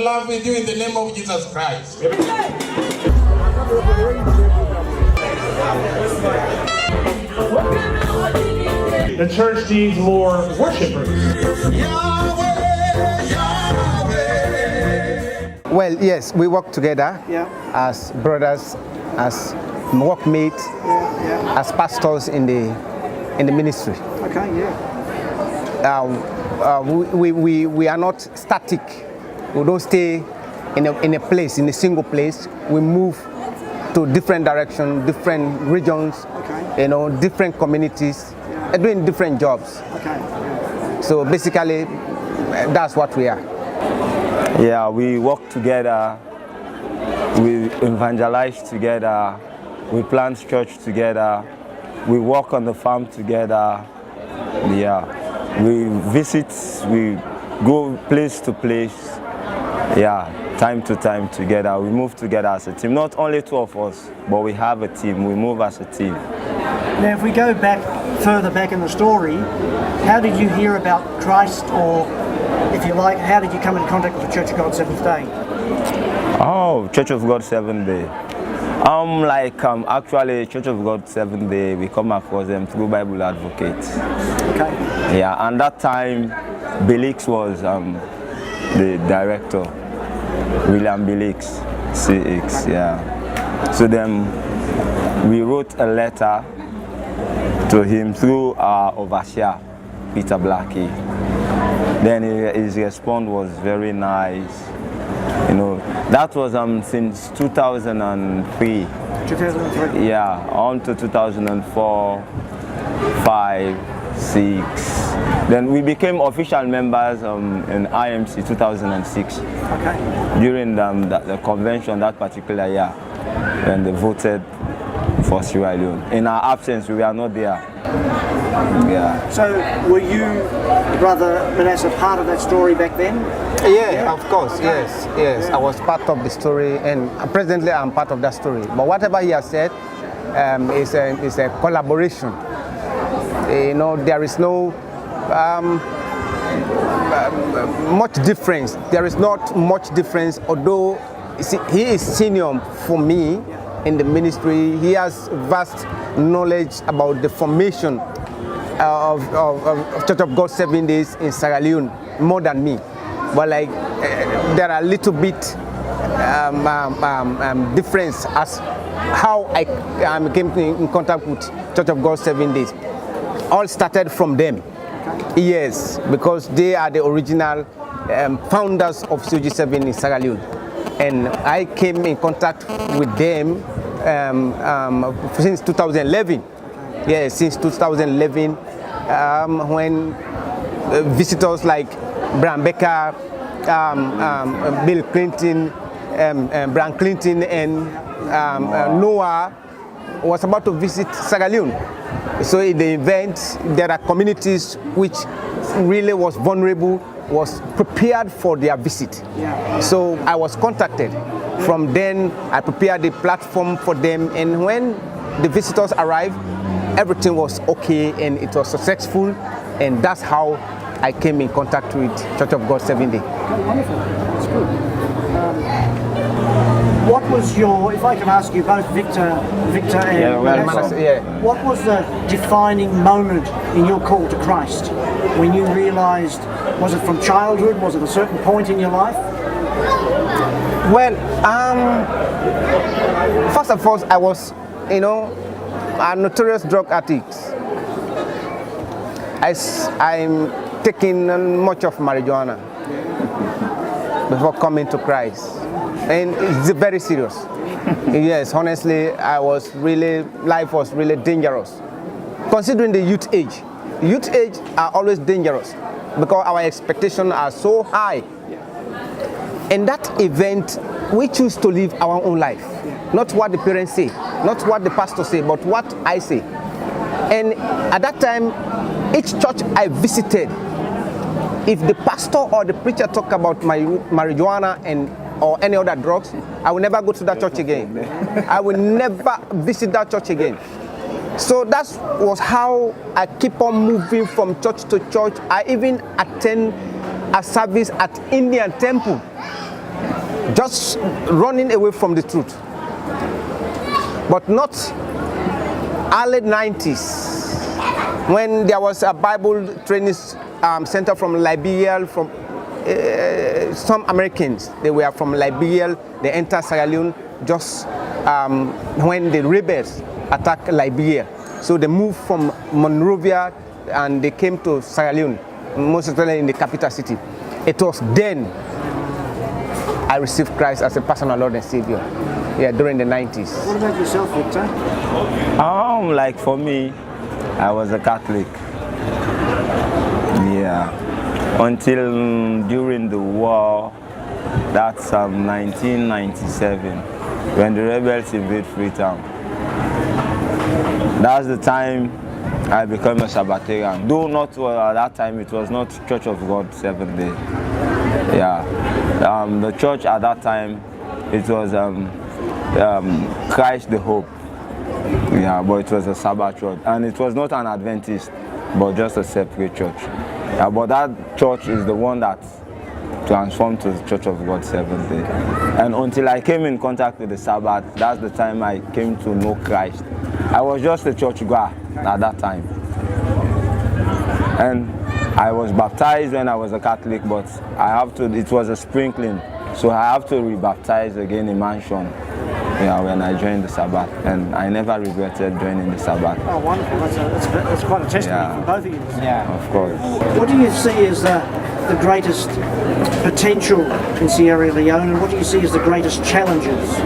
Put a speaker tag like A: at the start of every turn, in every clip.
A: love with you in the name of Jesus Christ.
B: The church needs more worshipers.
C: Well, yes, we work together as brothers, as workmates, as pastors in the ministry.
D: Okay,
C: We are not static. We don't stay in a place, in a single place. We move to different directions, different regions, different communities, doing different jobs.
D: Okay.
C: So basically, that's what we are.
E: Yeah, we work together, we evangelize together, we plant church together, we work on the farm together. Yeah, we visit, we go place to place. Yeah, time to time together. We move together as a team. Not only two of us, but we have a team. We move as a team.
D: Now, if we go back further back in the story, how did you hear about Christ, or if you like, how did you come into contact with the Church of God Seventh Day?
E: Oh, Church of God Seventh Day. Actually, Church of God Seventh Day, we come across them through Bible Advocate.
D: Okay.
E: Yeah, and that time, Belix was the director, William Belix, CX. Yeah. So then we wrote a letter to him through our overseer, Peter Blackie. Then his response was very nice. You know, that was since 2003.
D: 2003.
E: Yeah, on to 2004, 5, 6. Then we became official members in IMC 2006.
D: Okay.
E: During the convention that particular year, when they voted for Sierra Leone. In our absence, we were not there. Yeah.
D: So, were you, Brother Manasseh, part of that story back then?
C: Yeah, of course, yes. I was part of the story, and presently I'm part of that story. But whatever he has said is a collaboration. There is no much difference. There is not much difference, although he is senior for me in the ministry. He has vast knowledge about the formation of Church of God 7 Days in Sierra Leone, more than me. But there are little bit difference as how I came in contact with Church of God 7 Days. All started from them. Yes, because they are the original founders of COG7 in Sierra Leone. And I came in contact with them since 2011. Yeah, since 2011, when visitors like Bram Becker, Bill Clinton, Brian Clinton, and Noah was about to visit Sierra Leone. So in the event, there are communities which really was vulnerable, was prepared for their visit.
D: Yeah.
C: So I was contacted. From then, I prepared the platform for them, and when the visitors arrived, everything was okay and it was successful, and that's how I came in contact with Church of God 7 Day.
D: Oh, wonderful. That's good. What was your, if I can ask you both, Victor and Manasseh, what was the defining moment in your call to Christ when you realized, was it from childhood, was it a certain point in your life?
C: Well, first of all, I was, a notorious drug addict. I'm taking much of marijuana before coming to Christ. And it's very serious. Yes, honestly, life was really dangerous. Considering the youth age are always dangerous because our expectations are so high. In that event, we choose to live our own life. Not what the parents say, not what the pastor say, but what I say. And at that time, each church I visited, if the pastor or the preacher talk about marijuana or any other drugs, I will never go to that church again. I will never visit that church again. So that was how I keep on moving from church to church. I even attend a service at Indian temple. just running away from the truth. But not early 90s, when there was a Bible training center from Liberia, from some Americans. They were from Liberia, they entered Sierra Leone just when the rebels attacked Liberia. So they moved from Monrovia and they came to Sierra Leone, most especially in the capital city. It was then I received Christ as a personal Lord and Savior. Yeah, during the 90s.
D: What about yourself, Victor?
E: Like for me, I was a Catholic. Yeah. Until during the war, that's 1997, when the rebels invaded Freetown. That's the time I became a Sabbatarian. Though not at that time, it was not Church of God 7 Day. Yeah. The church at that time, it was Christ the Hope. Yeah, but it was a Sabbath church. And it was not an Adventist, but just a separate church. Yeah, but that church is the one that transformed to the Church of God 7th Day. And until I came in contact with the Sabbath, that's the time I came to know Christ. I was just a church goer at that time. And I was baptized when I was a Catholic, but it was a sprinkling. So I have to re-baptize again in mansion. Yeah, when I joined the Sabbath, and I never regretted joining the Sabbath.
D: Oh, wonderful! That's quite a testimony for both of you.
C: Yeah,
E: of course.
D: What do you see as the greatest potential in Sierra Leone, and what do you see as the greatest challenges?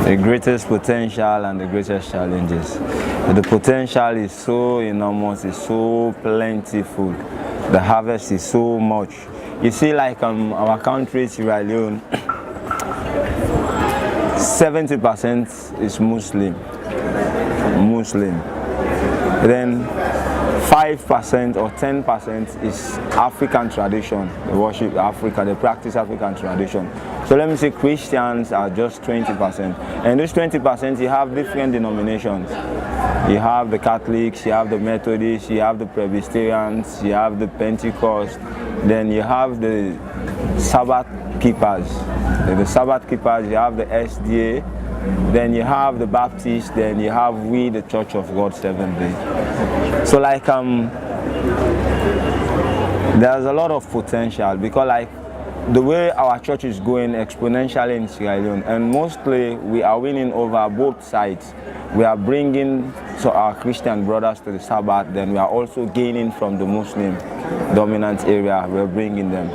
E: The greatest potential and the greatest challenges. The potential is so enormous, it's so plentiful. The harvest is so much. You see, like our country, Sierra Leone, 70% is Muslim. Then 5% or 10% is African tradition. They worship Africa, they practice African tradition. So let me say Christians are just 20%. And this 20%, you have different denominations. You have the Catholics, you have the Methodists, you have the Presbyterians, you have the Pentecost, then you have the Sabbath keepers. The Sabbath keepers, you have the SDA, then you have the Baptists, then you have we, the Church of God 7th Day. So like there's a lot of potential, because like the way our church is going exponentially in Sierra Leone, and mostly we are winning over both sides. We are bringing our Christian brothers to the Sabbath, then we are also gaining from the Muslim dominant area, we're bringing them.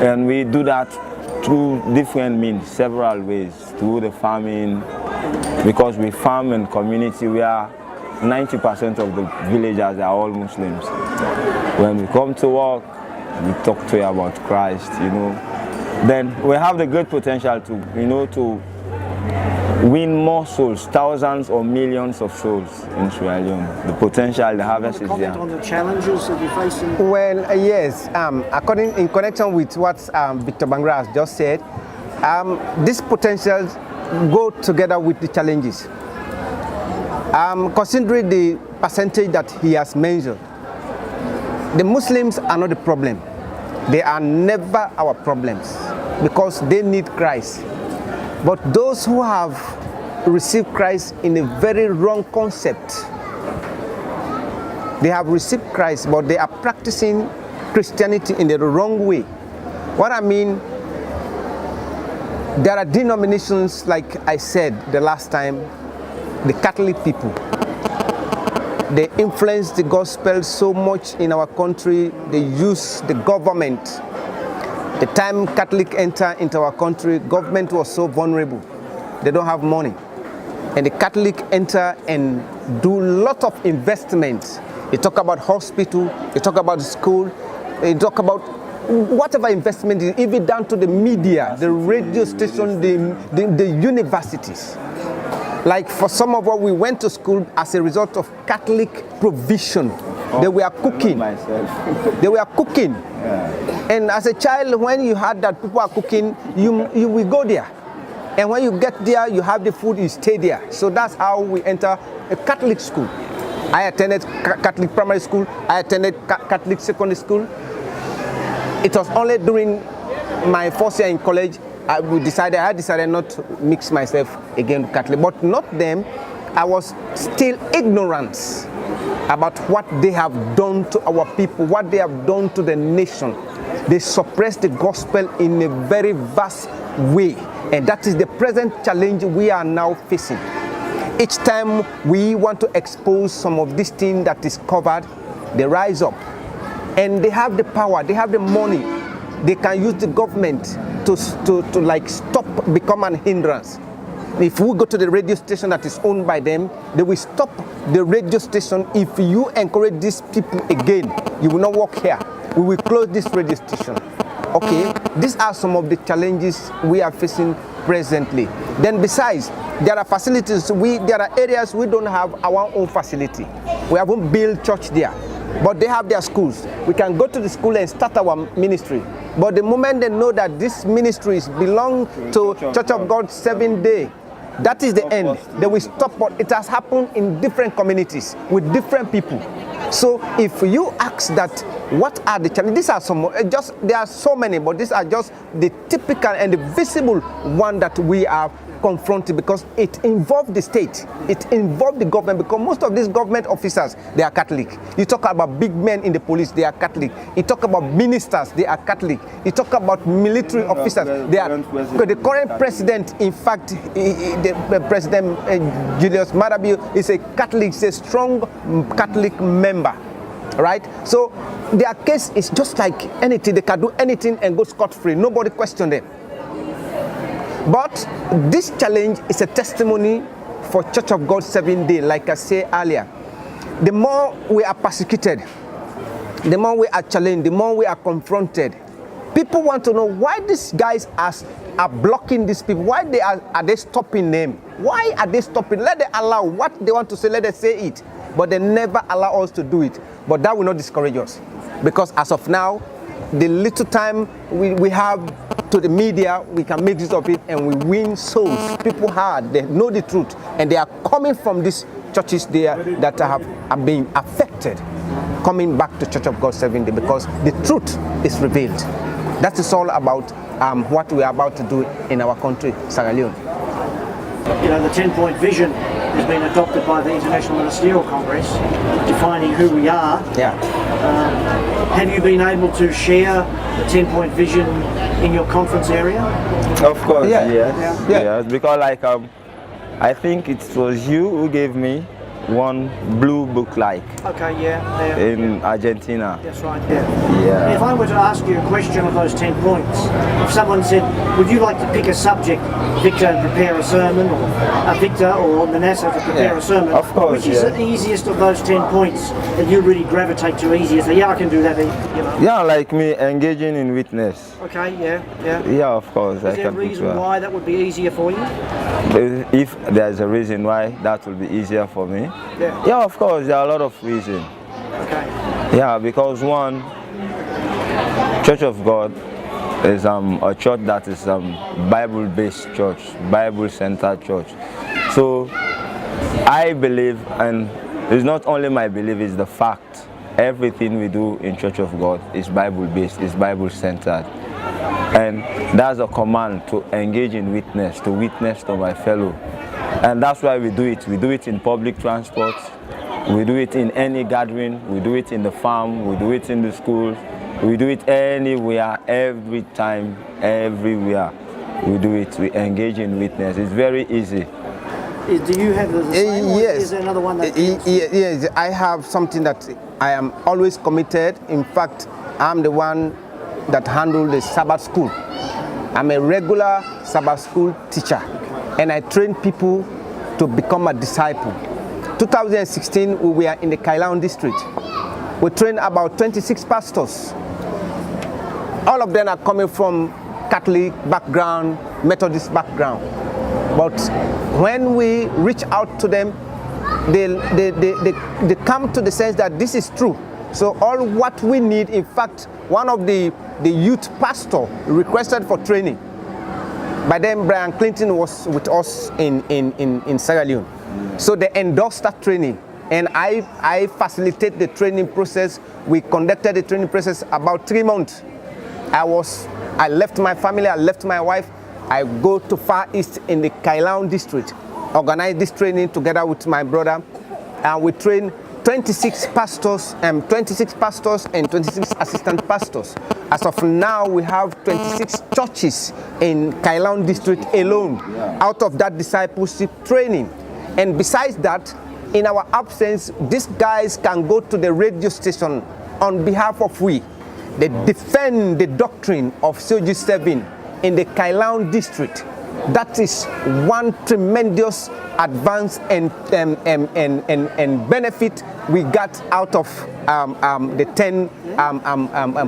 E: And we do that through different means, several ways, through the farming, because we farm in community where 90% of the villagers are all Muslims. When we come to work, we talk to you about Christ, Then we have the great potential to, to win more souls, thousands or millions of souls in Sierra Leone. The potential, the harvest is there.
D: On the challenges that you're facing?
C: Well, yes. In connection with what Victor Bangura has just said, these potentials go together with the challenges. Considering the percentage that he has mentioned, the Muslims are not the problem. They are never our problems, because they need Christ. But those who have received Christ in a very wrong concept, they have received Christ, but they are practicing Christianity in the wrong way. What I mean, there are denominations, like I said the last time, the Catholic people. They influence the gospel so much in our country. They use the government. The time Catholic entered into our country, government was so vulnerable. They don't have money. And the Catholic enter and do a lot of investments. They talk about hospital, they talk about school, they talk about whatever investment, even down to the media, the radio station, the universities. Like for some of us, we went to school as a result of Catholic provision. They were cooking. They were cooking. Yeah. And as a child, when you heard that people are cooking, you will go there. And when you get there, you have the food, you stay there. So that's how we enter a Catholic school. I attended Catholic primary school. I attended Catholic secondary school. It was only during my first year in college I decided not to mix myself again with Catholic, but not them. I was still ignorant about what they have done to our people, what they have done to the nation. They suppressed the gospel in a very vast way, and that is the present challenge we are now facing. Each time we want to expose some of this thing that is covered, they rise up, and they have the power, they have the money, they can use the government to like stop, become an hindrance. If we go to the radio station that is owned by them, they will stop the radio station. If you encourage these people again, you will not work here. We will close this radio station. Okay, these are some of the challenges we are facing presently. Then besides, there are facilities, there are areas we don't have our own facility. We haven't built church there, but they have their schools. We can go to the school and start our ministry. But the moment they know that these ministries belong to Church of God 7 Day, that is the end. They will stop. But it has happened in different communities with different people. So if you ask that, what are the challenges? These are some, there are so many, but these are just the typical and the visible one that we are confronted, because it involved the state, it involved the government, because most of these government officers, they are Catholic. You talk about big men in the police, they are Catholic. You talk about ministers, they are Catholic. You talk about military officers, they are. The current president, in fact, the President Julius Maada is a Catholic, is a strong Catholic member, right? So their case is just like anything. They can do anything and go scot-free. Nobody question them. But this challenge is a testimony for Church of God 7 Day, like I said earlier. The more we are persecuted, the more we are challenged, the more we are confronted. People want to know why these guys are blocking these people. Why are they stopping them? Why are they stopping? Let them allow what they want to say, let them say it. But they never allow us to do it. But that will not discourage us. Because as of now, the little time we have to the media, we can make use of it, and we win souls. People heard, they know the truth, and they are coming from these churches there that are being affected, coming back to Church of God 7 Day, because the truth is revealed. That is all about what we are about to do in our country, Sierra Leone.
D: You know, the 10-point vision has been adopted by the International Ministerial Congress, defining who we are.
C: Yeah.
D: Have you been able to share the 10-point vision in your conference area?
E: Of course,
C: yeah.
E: Yes.
C: Yeah.
E: Yes, because like I think it was you who gave me one blue book
D: Okay, yeah.
E: in Argentina.
D: That's right, yeah. If I were to ask you a question of those 10 points, if someone said, would you like to pick a subject, Victor, and prepare a sermon, or Victor or Manasseh to prepare a sermon,
E: of course,
D: which is the easiest of those 10 points that you really gravitate to easiest? Yeah, I can do that, you know.
E: Yeah, like me, engaging in witness.
D: Okay, yeah.
E: Yeah, of course.
D: Is there a reason why that would be easier for you?
E: If there's a reason why that will be easier for me, yeah, of course, there are a lot of reasons.
D: Okay.
E: Yeah, because one, Church of God is a church that is Bible-based church, Bible-centered church. So I believe, and it's not only my belief, it's the fact, everything we do in Church of God is Bible-based, is Bible-centered. And that's a command to engage in witness, to witness to my fellow. And that's why we do it. We do it in public transport. We do it in any gathering. We do it in the farm. We do it in the schools. We do it anywhere, every time, everywhere. We do it. We engage in witness. It's very easy.
D: Do you have the same?
C: Yes.
D: Is there another one that
C: yes, I have something that I am always committed. In fact, I'm the one that handles the Sabbath school. I'm a regular Sabbath school teacher, and I train people to become a disciple. 2016, we were in the Kailaon district. We trained about 26 pastors. All of them are coming from Catholic background, Methodist background. But when we reach out to them, they come to the sense that this is true. So all what we need, in fact, one of the youth pastor requested for training. By then, Brian Clinton was with us in Sierra Leone. So they endorsed that training, and I facilitate the training process. We conducted the training process about 3 months. I left my family, I left my wife, I go to Far East in the Kailaun district, organize this training together with my brother, and we train 26 pastors and 26 assistant pastors. As of now, we have 26 churches in Kailaun district alone, out of that discipleship training. And besides that, in our absence, these guys can go to the radio station on behalf of we. They defend the doctrine of COG7 in the Kailaun district. That is one tremendous advance and benefit we got out of the 10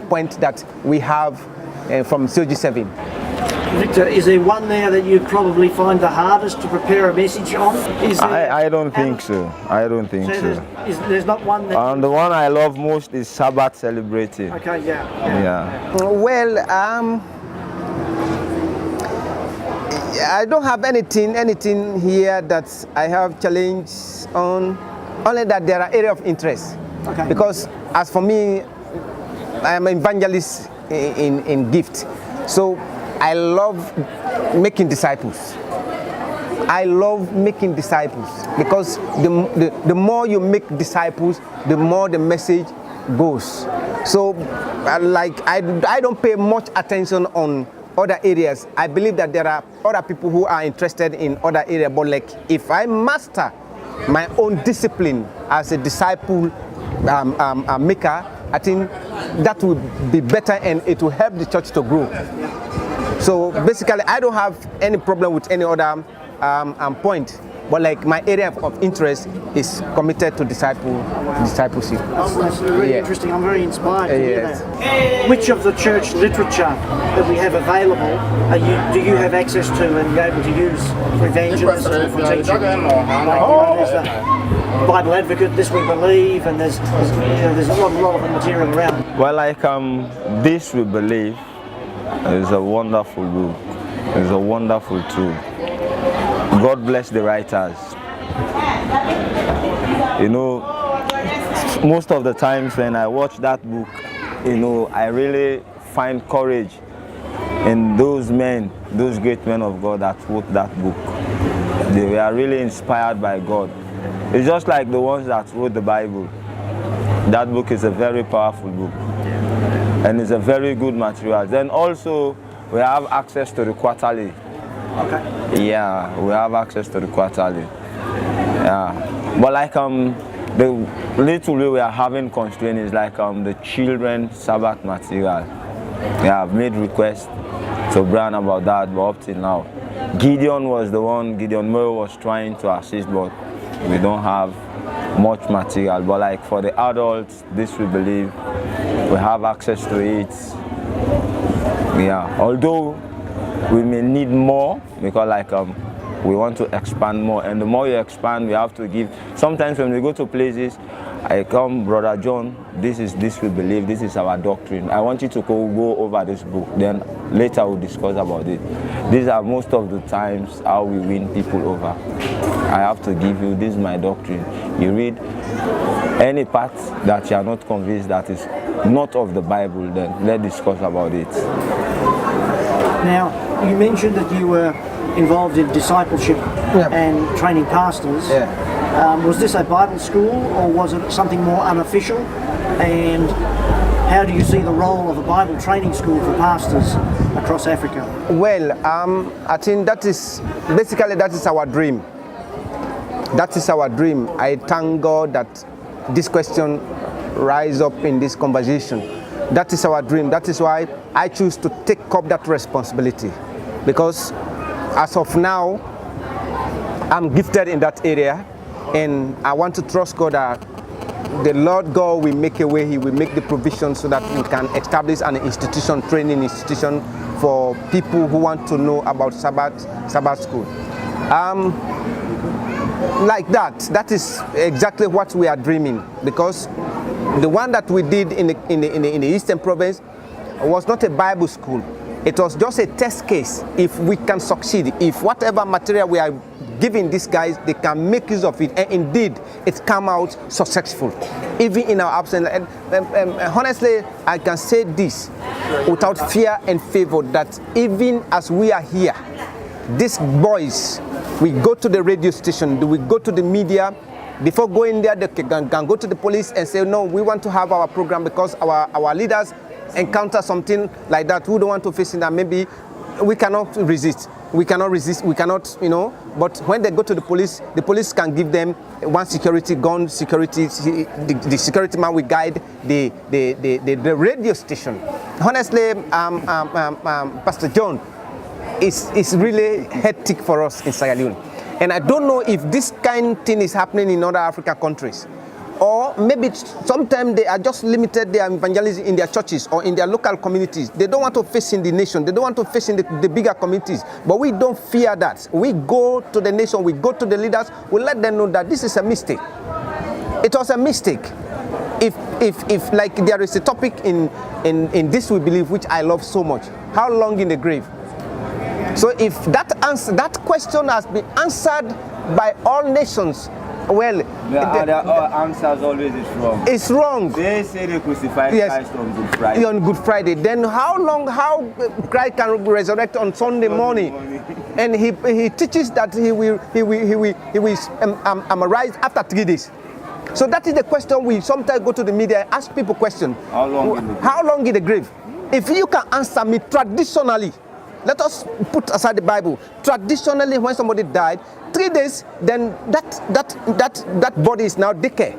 C: points that we have from COG7.
D: Victor, is there one there that you probably find the hardest to prepare a message on?
E: I don't think so. I don't think so.
D: There's not one that...
E: the one I love most is Sabbath celebrating.
D: Okay, yeah.
C: Well, I don't have anything here that I have challenge on, only that there are areas of interest.
D: Okay.
C: Because as for me, I am an evangelist in gift. So I love making disciples. I love making disciples because the more you make disciples, the more the message goes. So I don't pay much attention on other areas. I believe that there are other people who are interested in other areas, but like if I master my own discipline as a disciple maker, I think that would be better and it will help the church to grow. So basically, I don't have any problem with any other point, but like my area of interest is committed to discipleship.
D: That's really interesting. I'm very inspired to hear that. Which of the church literature that we have available do you have access to and you're able to use for evangelism or for teaching? There's the Bible Advocate, This We Believe, and there's a lot of material around.
E: Well, like This We Believe is a wonderful book. It's a wonderful tool. God bless the writers. You know, most of the times when I watch that book, you know, I really find courage in those men, those great men of God that wrote that book. They were really inspired by God. It's just like the ones that wrote the Bible. That book is a very powerful book. And it's a very good material. Then also, we have access to the quarterly.
D: Okay.
E: Yeah, we have access to the quarterly. Yeah. But like the little way we are having constraint is like the children's Sabbath material. Yeah, I've made requests to Brian about that, but up till now. Gideon Murray was trying to assist, but we don't have much material. But like for the adults, This We Believe, we have access to it. Yeah, although we may need more because like we want to expand more, and the more you expand, we have to give. Sometimes when we go to places, I come, Brother John, this is This We Believe, this is our doctrine. I want you to go over this book, then later we'll discuss about it. These are most of the times how we win people over. I have to give you, this is my doctrine. You read any part that you are not convinced that is not of the Bible, then let's discuss about it.
D: Now, you mentioned that you were involved in discipleship and training pastors. Was this a Bible school or was it something more unofficial? And how do you see the role of a Bible training school for pastors across Africa?
C: Well, I think that is our dream. That is our dream. I thank God that this question rise up in this conversation. That is our dream. That is why I choose to take up that responsibility, because as of now, I'm gifted in that area, and I want to trust God that the Lord God will make a way. He will make the provision so that we can establish an institution, training institution for people who want to know about Sabbath school. Like that. That is exactly what we are dreaming, because the one that we did in the Eastern Province was not a Bible school. It was just a test case. If we can succeed, if whatever material we are given these guys, they can make use of it, and indeed, it's come out successful, even in our absence. And honestly, I can say this without fear and favor, that even as we are here, these boys, we go to the radio station, we go to the media. Before going there, they can go to the police and say, no, we want to have our program because our leaders encounter something like that. We don't want to face it, that maybe we cannot resist. We cannot, but when they go to the police can give them one security gun, the security man will guide the radio station. Honestly, Pastor John, it's really hectic for us in Sierra Leone. And I don't know if this kind of thing is happening in other African countries. Or maybe sometimes they are just limited their evangelism in their churches or in their local communities. They don't want to face in the nation. They don't want to face in the bigger communities. But we don't fear that. We go to the nation, we go to the leaders, we let them know that this is a mistake. It was a mistake. If like there is a topic in This We Believe, which I love so much, how long in the grave? So if that question has been answered by all nations, well,
E: the answers always is wrong.
C: It's wrong.
E: They say they crucified Christ on Good Friday.
C: On Good Friday. Then how Christ can resurrect on Sunday morning? And he teaches that he will arise after 3 days. So that is the question we sometimes go to the media and ask people question. How long in the grave? If you can answer me traditionally, let us put aside the Bible. Traditionally, when somebody died, 3 days, then that body is now decay.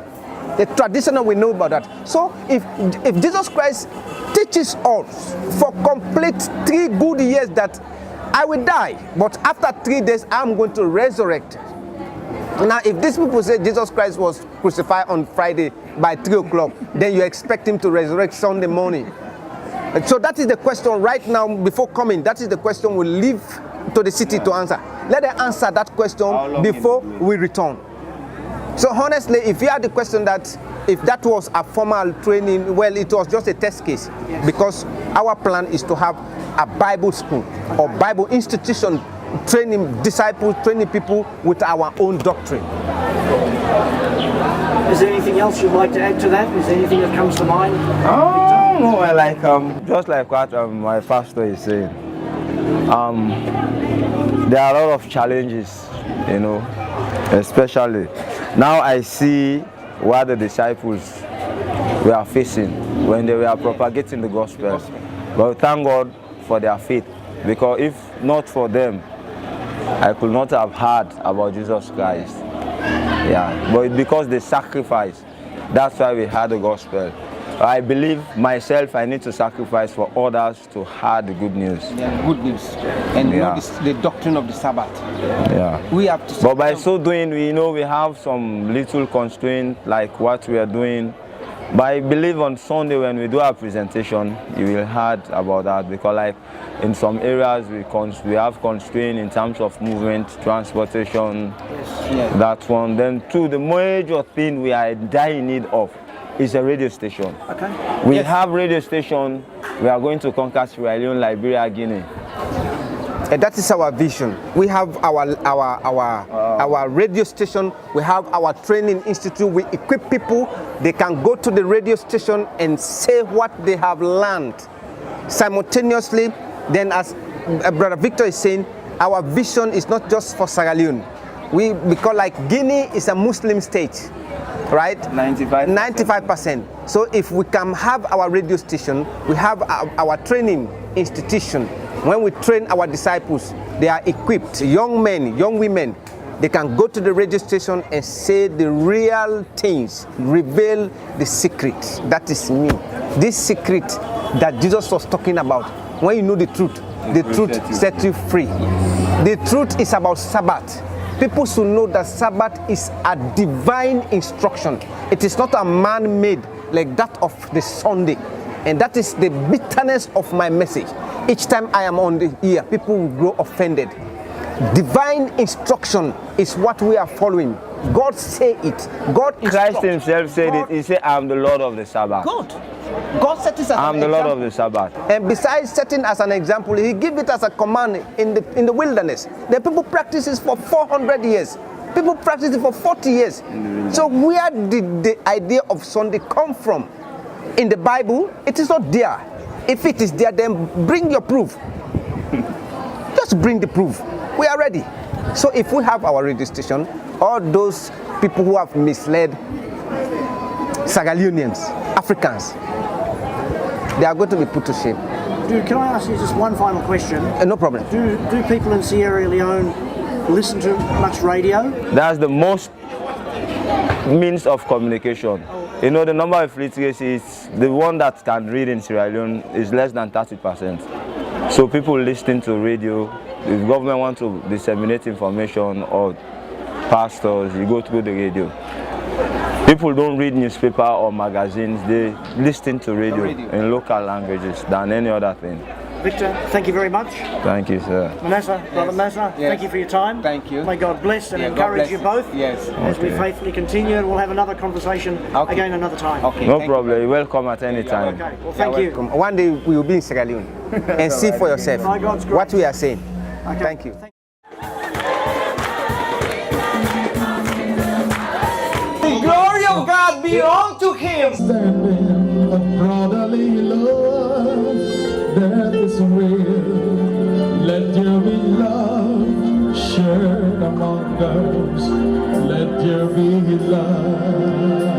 C: The traditional, we know about that. So if Jesus Christ teaches us for complete 3 good years that I will die, but after 3 days I'm going to resurrect. Now, if these people say Jesus Christ was crucified on Friday by 3 o'clock, then you expect him to resurrect Sunday morning. So that is the question right now before coming. That is the question we leave to the city to answer. Let them answer that question before we return. So honestly, if you had the question that if that was a formal training, well, it was just a test case, because our plan is to have a Bible school or Bible institution training disciples, training people with our own doctrine.
D: Is there anything else you'd like to add to that? Is there anything that comes to mind?
E: No, like just like what my pastor is saying. There are a lot of challenges, especially now I see what the disciples were facing when they were propagating the gospel. But thank God for their faith, because if not for them, I could not have heard about Jesus Christ. Yeah, but because they sacrificed, that's why we had the gospel. I believe myself, I need to sacrifice for others to hear the good news.
C: Yeah, good news. And know the doctrine of the Sabbath.
E: Yeah.
C: We have to.
E: But by so doing, we have some little constraint, like what we are doing. But I believe on Sunday when we do our presentation, you will hear about that, because like in some areas we have constraint in terms of movement, transportation, that one. Then two, the major thing we are dying need of is a radio station. Okay. We have radio station. We are going to conquer Sierra Leone, Liberia, Guinea.
C: And that is our vision. We have our radio station. We have our training institute. We equip people. They can go to the radio station and say what they have learned. Simultaneously, then as Brother Victor is saying, our vision is not just for Sierra Leone. Because like Guinea is a Muslim state, right? 95%. So if we can have our radio station, we have our training institution. When we train our disciples, they are equipped, young men, young women. They can go to the radio station and say the real things, reveal the secret. That is me. This secret that Jesus was talking about. When you know the truth sets you free. The truth is about Sabbath. People should know that Sabbath is a divine instruction. It is not a man-made like that of the Sunday. And that is the bitterness of my message. Each time I am on the ear, people will grow offended. Divine instruction is what we are following. God say it. God
E: Christ himself said it. He said, I am the Lord of the Sabbath.
C: God. God set it as
E: I'm
C: an
E: the Lord
C: example.
E: of the Sabbath.
C: And besides setting as an example, he gave it as a command in the wilderness. The people practice it for 400 years. People practice it for 40 years. So where did the idea of Sunday come from? In the Bible, it is not there. If it is there, then bring your proof. Just bring the proof. We are ready. So if we have our radio station, all those people who have misled Sierra Leoneans, Africans, they are going to be put to shame.
D: Can I ask you just one final question?
C: No problem.
D: Do people in Sierra Leone listen to much radio?
E: That's the most means of communication. You know, the number of literacy is the one that can read in Sierra Leone is less than 30%. So people listen to radio. If government wants to disseminate information or pastors, you go through the radio. People don't read newspaper or magazines, they listen to radio in local languages than any other thing.
D: Victor, thank you very much.
E: Thank you, sir.
D: Manasseh, Brother Manasseh, thank you for your time.
C: Thank you.
D: May God bless and encourage you both.
C: Yes.
D: As we faithfully continue, and we'll have another conversation again another time.
C: Okay.
E: No problem, you're welcome at any time.
D: Okay, well thank you.
C: One day we will be in Sierra Leone and see for yourself
D: By God's grace.
C: what we are saying.
D: Okay.
C: Thank you. The glory of God be unto him.
F: Standing of brotherly love, that is real. Let there be love shared among us. Let there be love.